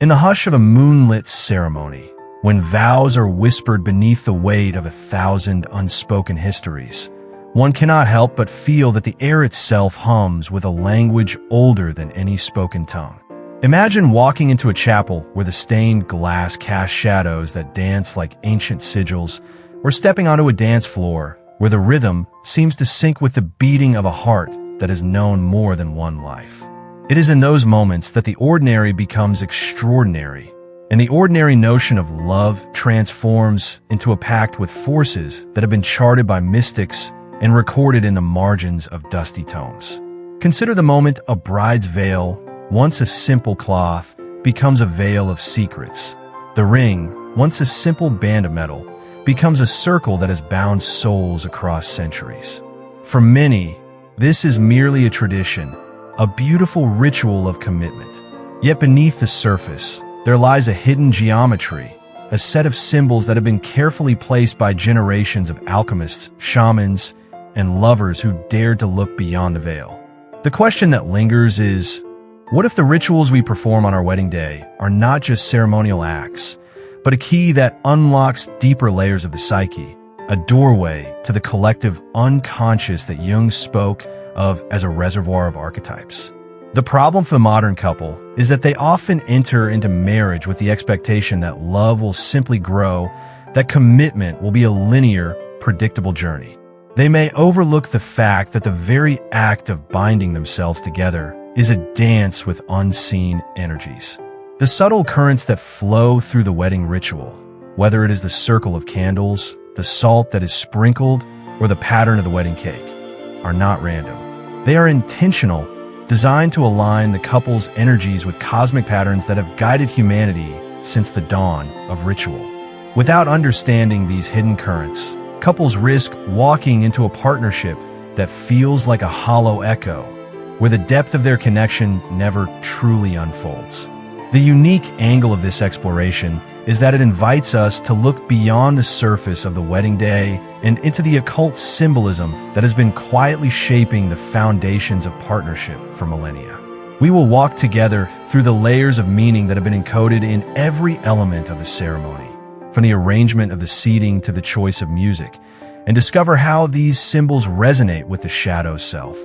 In the hush of a moonlit ceremony, when vows are whispered beneath the weight of 1,000 unspoken histories, one cannot help but feel that the air itself hums with a language older than any spoken tongue. Imagine walking into a chapel where the stained glass casts shadows that dance like ancient sigils, or stepping onto a dance floor where the rhythm seems to sync with the beating of a heart that has known more than one life. It is in those moments that the ordinary becomes extraordinary, and the ordinary notion of love transforms into a pact with forces that have been charted by mystics and recorded in the margins of dusty tomes. Consider the moment a bride's veil, once a simple cloth, becomes a veil of secrets. The ring, once a simple band of metal, becomes a circle that has bound souls across centuries. For many, this is merely a tradition, a beautiful ritual of commitment. Yet beneath the surface, there lies a hidden geometry, a set of symbols that have been carefully placed by generations of alchemists, shamans, and lovers who dared to look beyond the veil. The question that lingers is, what if the rituals we perform on our wedding day are not just ceremonial acts, but a key that unlocks deeper layers of the psyche, a doorway to the collective unconscious that Jung spoke of as a reservoir of archetypes? The problem for the modern couple is that they often enter into marriage with the expectation that love will simply grow, that commitment will be a linear, predictable journey. They may overlook the fact that the very act of binding themselves together is a dance with unseen energies. The subtle currents that flow through the wedding ritual, whether it is the circle of candles, the salt that is sprinkled, or the pattern of the wedding cake, are not random. They are intentional, designed to align the couple's energies with cosmic patterns that have guided humanity since the dawn of ritual. Without understanding these hidden currents, couples risk walking into a partnership that feels like a hollow echo, where the depth of their connection never truly unfolds. The unique angle of this exploration is that it invites us to look beyond the surface of the wedding day and into the occult symbolism that has been quietly shaping the foundations of partnership for millennia. We will walk together through the layers of meaning that have been encoded in every element of the ceremony, from the arrangement of the seating to the choice of music, and discover how these symbols resonate with the shadow self,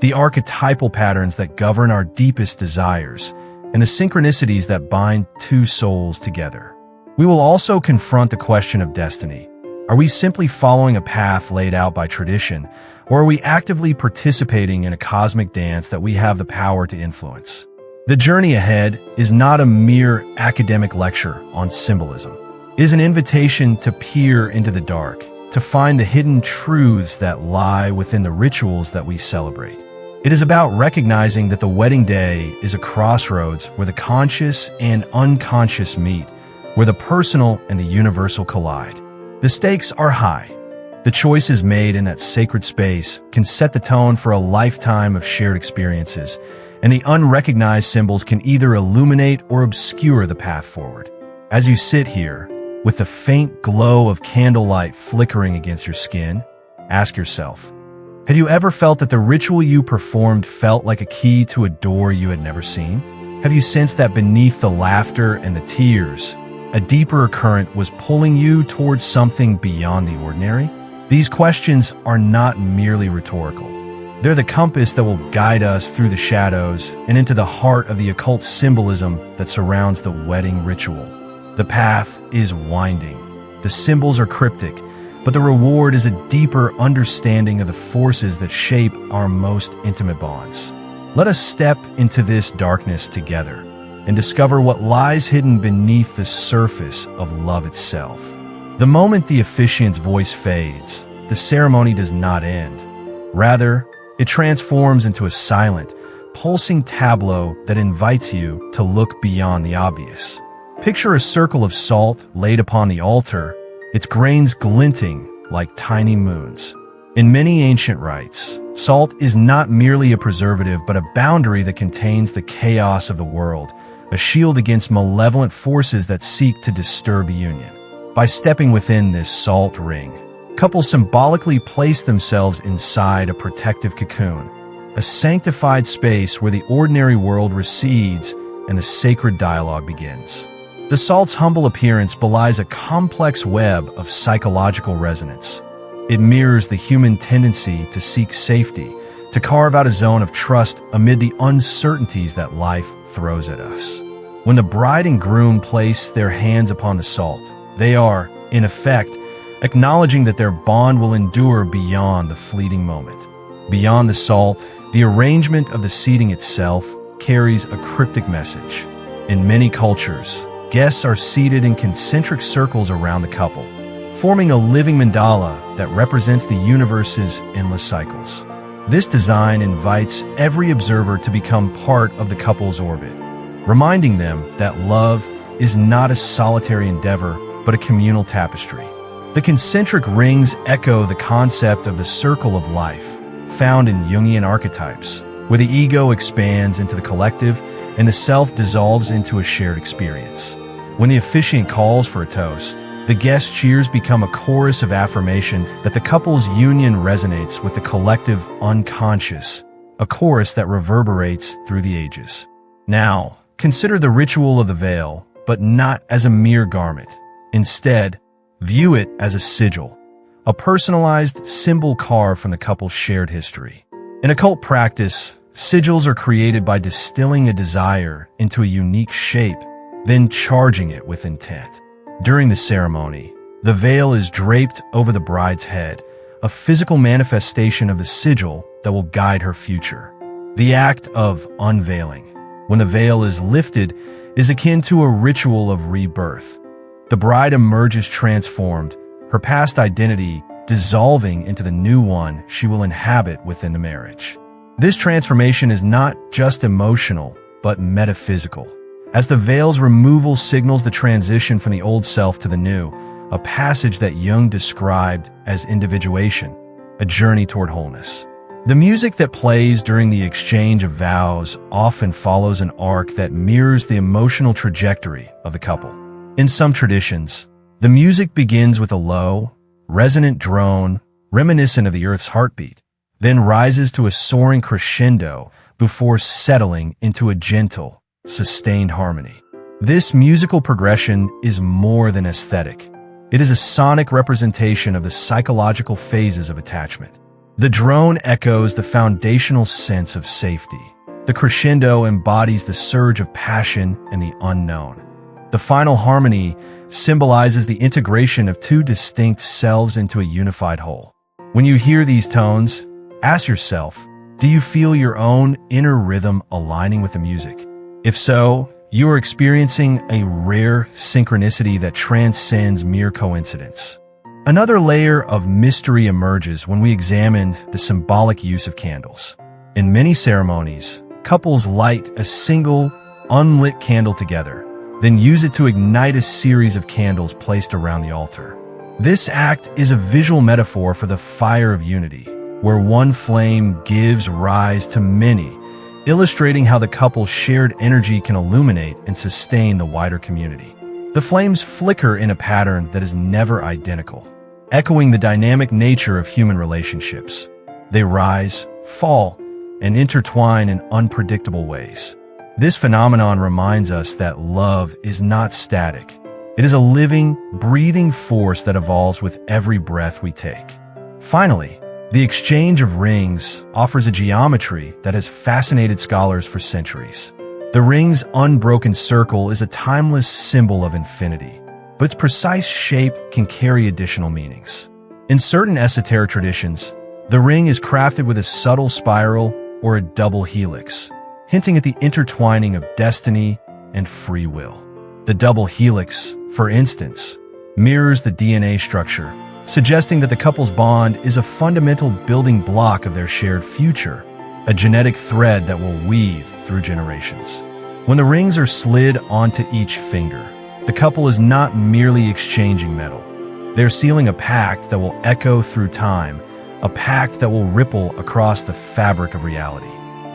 the archetypal patterns that govern our deepest desires, and the synchronicities that bind two souls together. We will also confront the question of destiny. Are we simply following a path laid out by tradition, or are we actively participating in a cosmic dance that we have the power to influence? The journey ahead is not a mere academic lecture on symbolism. It is an invitation to peer into the dark, to find the hidden truths that lie within the rituals that we celebrate. It is about recognizing that the wedding day is a crossroads where the conscious and unconscious meet, where the personal and the universal collide. The stakes are high. The choices made in that sacred space can set the tone for a lifetime of shared experiences, and the unrecognized symbols can either illuminate or obscure the path forward. As you sit here, with the faint glow of candlelight flickering against your skin, ask yourself, have you ever felt that the ritual you performed felt like a key to a door you had never seen? Have you sensed that beneath the laughter and the tears, a deeper current was pulling you towards something beyond the ordinary? These questions are not merely rhetorical. They're the compass that will guide us through the shadows and into the heart of the occult symbolism that surrounds the wedding ritual. The path is winding. The symbols are cryptic, but the reward is a deeper understanding of the forces that shape our most intimate bonds. Let us step into this darkness together and discover what lies hidden beneath the surface of love itself. The moment the officiant's voice fades, the ceremony does not end. Rather, it transforms into a silent, pulsing tableau that invites you to look beyond the obvious. Picture a circle of salt laid upon the altar, its grains glinting like tiny moons. In many ancient rites, salt is not merely a preservative but a boundary that contains the chaos of the world, a shield against malevolent forces that seek to disturb the union. By stepping within this salt ring, couples symbolically place themselves inside a protective cocoon, a sanctified space where the ordinary world recedes and the sacred dialogue begins. The salt's humble appearance belies a complex web of psychological resonance. It mirrors the human tendency to seek safety, to carve out a zone of trust amid the uncertainties that life throws at us. When the bride and groom place their hands upon the salt, they are, in effect, acknowledging that their bond will endure beyond the fleeting moment. Beyond the salt, the arrangement of the seating itself carries a cryptic message. In many cultures, guests are seated in concentric circles around the couple, forming a living mandala that represents the universe's endless cycles. This design invites every observer to become part of the couple's orbit, reminding them that love is not a solitary endeavor, but a communal tapestry. The concentric rings echo the concept of the circle of life, found in Jungian archetypes, where the ego expands into the collective and the self dissolves into a shared experience. When the officiant calls for a toast, the guest cheers become a chorus of affirmation that the couple's union resonates with the collective unconscious, a chorus that reverberates through the ages. Now, consider the ritual of the veil, but not as a mere garment. Instead, view it as a sigil, a personalized symbol carved from the couple's shared history. In occult practice, sigils are created by distilling a desire into a unique shape, then charging it with intent. During the ceremony, the veil is draped over the bride's head, a physical manifestation of the sigil that will guide her future. The act of unveiling, when the veil is lifted, is akin to a ritual of rebirth. The bride emerges transformed, her past identity dissolving into the new one she will inhabit within the marriage. This transformation is not just emotional, but metaphysical, as the veil's removal signals the transition from the old self to the new, a passage that Jung described as individuation, a journey toward wholeness. The music that plays during the exchange of vows often follows an arc that mirrors the emotional trajectory of the couple. In some traditions, the music begins with a low, resonant drone reminiscent of the Earth's heartbeat, then rises to a soaring crescendo before settling into a gentle, sustained harmony. This musical progression is more than aesthetic. It is a sonic representation of the psychological phases of attachment. The drone echoes the foundational sense of safety. The crescendo embodies the surge of passion and the unknown. The final harmony symbolizes the integration of two distinct selves into a unified whole. When you hear these tones, ask yourself, do you feel your own inner rhythm aligning with the music? If so, you are experiencing a rare synchronicity that transcends mere coincidence. Another layer of mystery emerges when we examine the symbolic use of candles. In many ceremonies, couples light a single, unlit candle together, then use it to ignite a series of candles placed around the altar. This act is a visual metaphor for the fire of unity, where one flame gives rise to many, illustrating how the couple's shared energy can illuminate and sustain the wider community. The flames flicker in a pattern that is never identical, echoing the dynamic nature of human relationships. They rise, fall, and intertwine in unpredictable ways. This phenomenon reminds us that love is not static. It is a living, breathing force that evolves with every breath we take. Finally, the exchange of rings offers a geometry that has fascinated scholars for centuries. The ring's unbroken circle is a timeless symbol of infinity, but its precise shape can carry additional meanings. In certain esoteric traditions, the ring is crafted with a subtle spiral or a double helix, hinting at the intertwining of destiny and free will. The double helix, for instance, mirrors the DNA structure, suggesting that the couple's bond is a fundamental building block of their shared future, a genetic thread that will weave through generations. When the rings are slid onto each finger, the couple is not merely exchanging metal. They're sealing a pact that will echo through time, a pact that will ripple across the fabric of reality.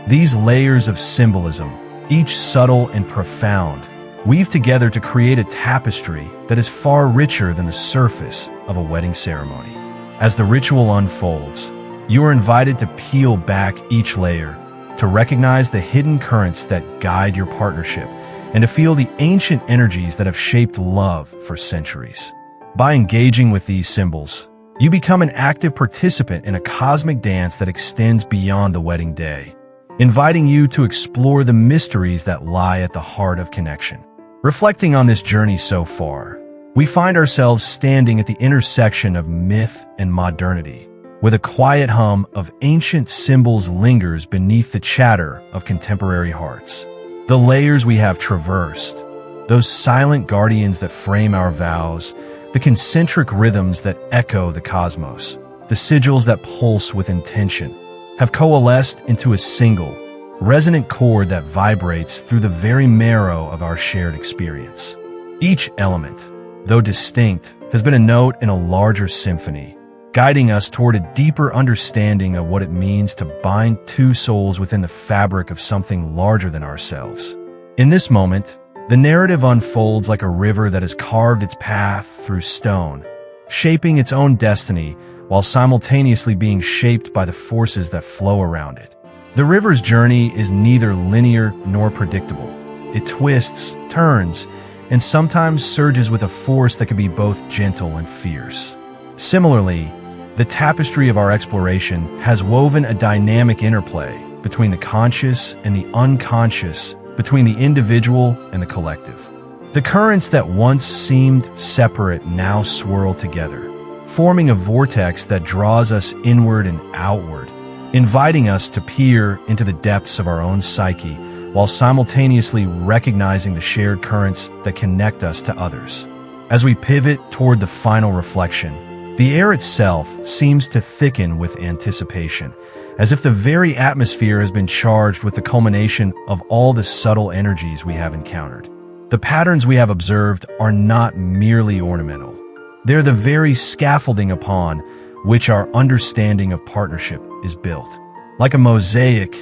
These layers of symbolism, each subtle and profound, weave together to create a tapestry that is far richer than the surface of a wedding ceremony. As the ritual unfolds, you are invited to peel back each layer, to recognize the hidden currents that guide your partnership, and to feel the ancient energies that have shaped love for centuries. By engaging with these symbols, you become an active participant in a cosmic dance that extends beyond the wedding day, inviting you to explore the mysteries that lie at the heart of connection. Reflecting on this journey so far, we find ourselves standing at the intersection of myth and modernity, where the quiet hum of ancient symbols lingers beneath the chatter of contemporary hearts. The layers we have traversed, those silent guardians that frame our vows, the concentric rhythms that echo the cosmos, the sigils that pulse with intention, have coalesced into a single, resonant chord that vibrates through the very marrow of our shared experience. Each element, though distinct, has been a note in a larger symphony, guiding us toward a deeper understanding of what it means to bind two souls within the fabric of something larger than ourselves. In this moment, the narrative unfolds like a river that has carved its path through stone, shaping its own destiny while simultaneously being shaped by the forces that flow around it. The river's journey is neither linear nor predictable. It twists, turns, and sometimes surges with a force that can be both gentle and fierce. Similarly, the tapestry of our exploration has woven a dynamic interplay between the conscious and the unconscious, between the individual and the collective. The currents that once seemed separate now swirl together, forming a vortex that draws us inward and outward, inviting us to peer into the depths of our own psyche while simultaneously recognizing the shared currents that connect us to others. As we pivot toward the final reflection, the air itself seems to thicken with anticipation, as if the very atmosphere has been charged with the culmination of all the subtle energies we have encountered. The patterns we have observed are not merely ornamental. They're the very scaffolding upon which our understanding of partnership is built. Like a mosaic,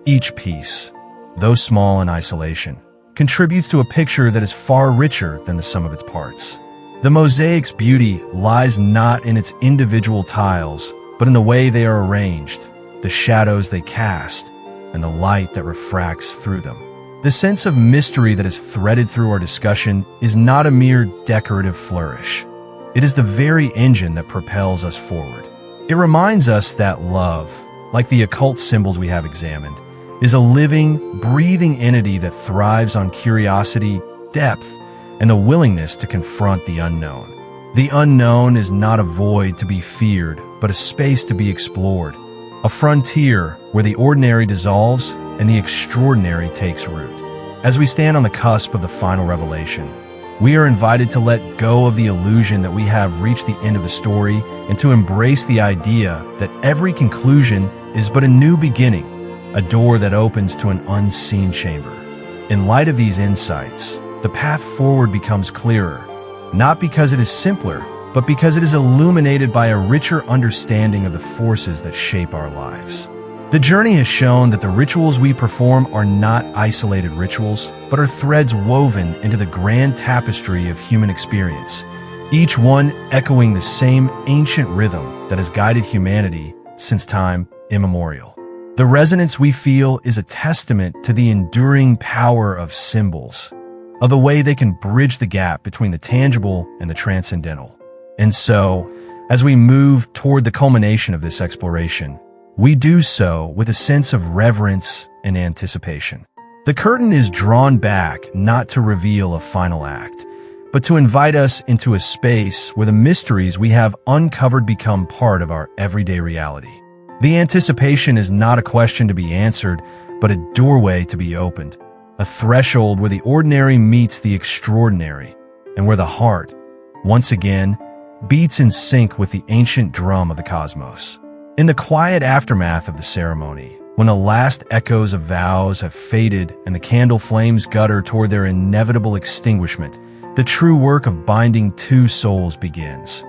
each piece, though small in isolation, contributes to a picture that is far richer than the sum of its parts. The mosaic's beauty lies not in its individual tiles, but in the way they are arranged, the shadows they cast, and the light that refracts through them. The sense of mystery that is threaded through our discussion is not a mere decorative flourish. It is the very engine that propels us forward. It reminds us that love, like the occult symbols we have examined, is a living, breathing entity that thrives on curiosity, depth, and the willingness to confront the unknown. The unknown is not a void to be feared, but a space to be explored, a frontier where the ordinary dissolves and the extraordinary takes root. As we stand on the cusp of the final revelation, we are invited to let go of the illusion that we have reached the end of the story and to embrace the idea that every conclusion is but a new beginning, a door that opens to an unseen chamber. In light of these insights, the path forward becomes clearer, not because it is simpler, but because it is illuminated by a richer understanding of the forces that shape our lives. The journey has shown that the rituals we perform are not isolated rituals, but are threads woven into the grand tapestry of human experience, each one echoing the same ancient rhythm that has guided humanity since time immemorial. The resonance we feel is a testament to the enduring power of symbols, of the way they can bridge the gap between the tangible and the transcendental. And so, as we move toward the culmination of this exploration, we do so with a sense of reverence and anticipation. The curtain is drawn back not to reveal a final act, but to invite us into a space where the mysteries we have uncovered become part of our everyday reality. The anticipation is not a question to be answered, but a doorway to be opened, a threshold where the ordinary meets the extraordinary, and where the heart, once again, beats in sync with the ancient drum of the cosmos. In the quiet aftermath of the ceremony, when the last echoes of vows have faded and the candle flames gutter toward their inevitable extinguishment, the true work of binding two souls begins.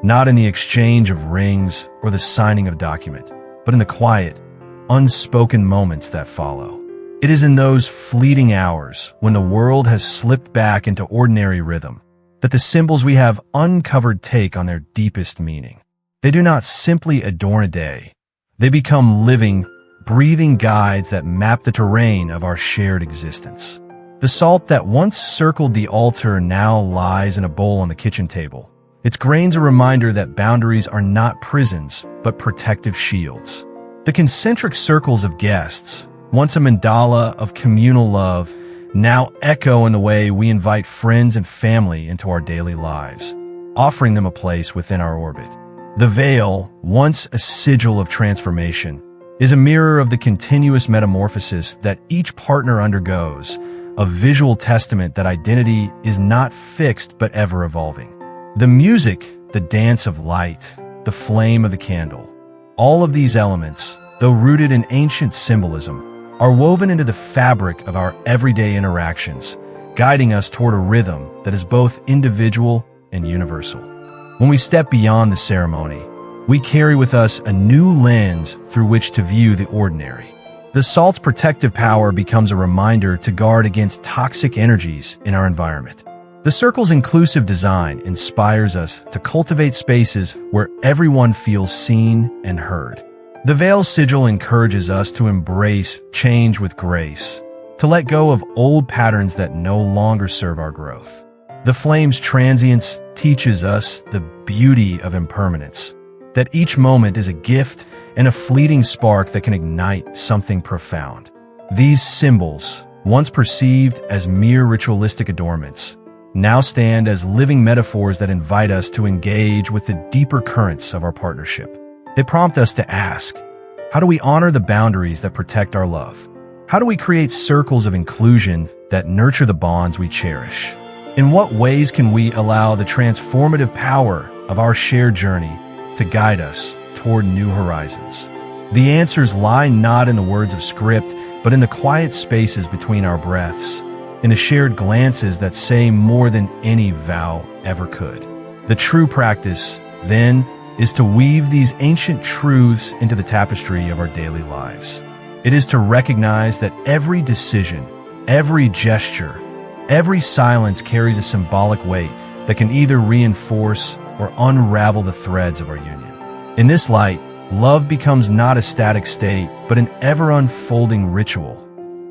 Not in the exchange of rings or the signing of a document, but in the quiet, unspoken moments that follow. It is in those fleeting hours, when the world has slipped back into ordinary rhythm, that the symbols we have uncovered take on their deepest meaning. They do not simply adorn a day. They become living, breathing guides that map the terrain of our shared existence. The The salt that once circled the altar now lies in a bowl on the kitchen table. Its grains a reminder that boundaries are not prisons, but protective shields. The concentric circles of guests, once a mandala of communal love, now echo in the way we invite friends and family into our daily lives, offering them a place within our orbit. The veil, once a sigil of transformation, is a mirror of the continuous metamorphosis that each partner undergoes, a visual testament that identity is not fixed but ever evolving. The music, the dance of light, the flame of the candle, all of these elements, though rooted in ancient symbolism, are woven into the fabric of our everyday interactions, guiding us toward a rhythm that is both individual and universal. When we step beyond the ceremony, we carry with us a new lens through which to view the ordinary. The salt's protective power becomes a reminder to guard against toxic energies in our environment. The circle's inclusive design inspires us to cultivate spaces where everyone feels seen and heard. The veil's sigil encourages us to embrace change with grace, to let go of old patterns that no longer serve our growth. The flame's transience teaches us the beauty of impermanence, that each moment is a gift and a fleeting spark that can ignite something profound. These symbols, once perceived as mere ritualistic adornments, now stand as living metaphors that invite us to engage with the deeper currents of our partnership. They prompt us to ask, how do we honor the boundaries that protect our love? How do we create circles of inclusion that nurture the bonds we cherish? In what ways can we allow the transformative power of our shared journey to guide us toward new horizons? The answers lie not in the words of script, but in the quiet spaces between our breaths, in the shared glances that say more than any vow ever could. The true practice, then, is to weave these ancient truths into the tapestry of our daily lives. It is to recognize that every decision, every gesture, every silence carries a symbolic weight that can either reinforce or unravel the threads of our union. In this light, love becomes not a static state, but an ever-unfolding ritual,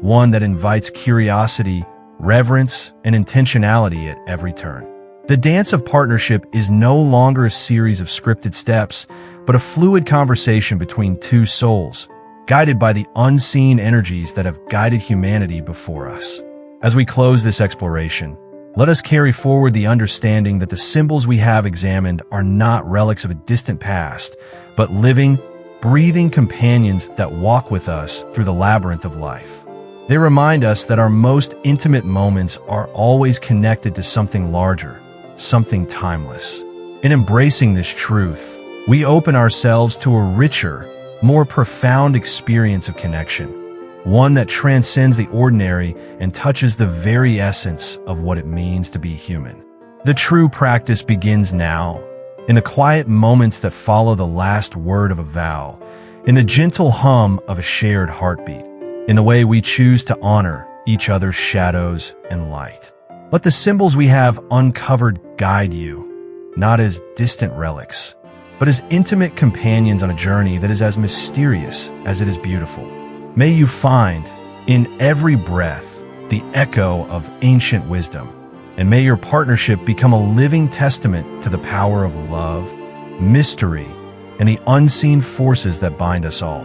one that invites curiosity, reverence, and intentionality at every turn. The dance of partnership is no longer a series of scripted steps, but a fluid conversation between two souls, guided by the unseen energies that have guided humanity before us. As we close this exploration, let us carry forward the understanding that the symbols we have examined are not relics of a distant past, but living, breathing companions that walk with us through the labyrinth of life. They remind us that our most intimate moments are always connected to something larger, something timeless. In embracing this truth, we open ourselves to a richer, more profound experience of connection, one that transcends the ordinary and touches the very essence of what it means to be human. The true practice begins now, in the quiet moments that follow the last word of a vow, in the gentle hum of a shared heartbeat, in the way we choose to honor each other's shadows and light. Let the symbols we have uncovered guide you, not as distant relics, but as intimate companions on a journey that is as mysterious as it is beautiful. May you find, in every breath, the echo of ancient wisdom, and may your partnership become a living testament to the power of love, mystery, and the unseen forces that bind us all.